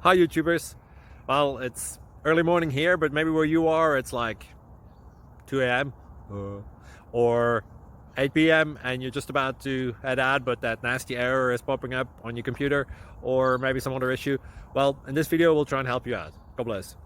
Hi YouTubers. Well, it's early morning here, but maybe where you are it's like 2 a.m. or 8 p.m. and you're just about to head out, but that nasty error is popping up on your computer, or maybe some other issue. Well, in this video we'll try and help you out. God bless.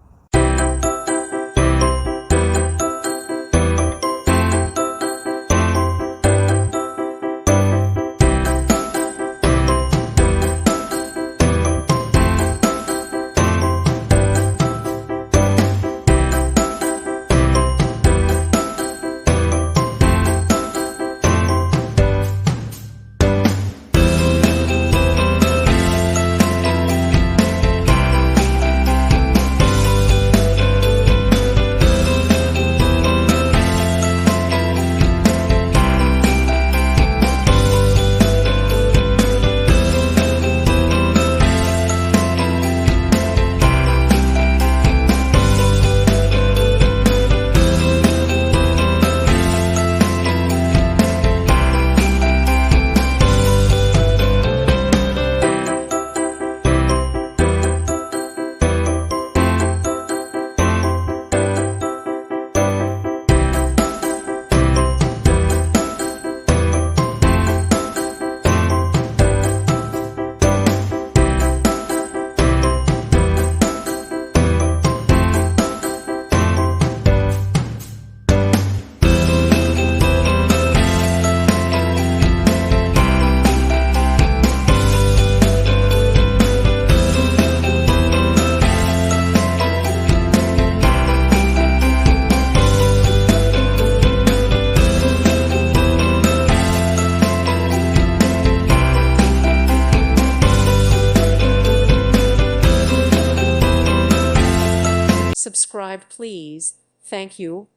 Subscribe, please. Thank you.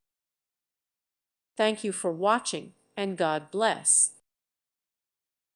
Thank you for watching, and God bless.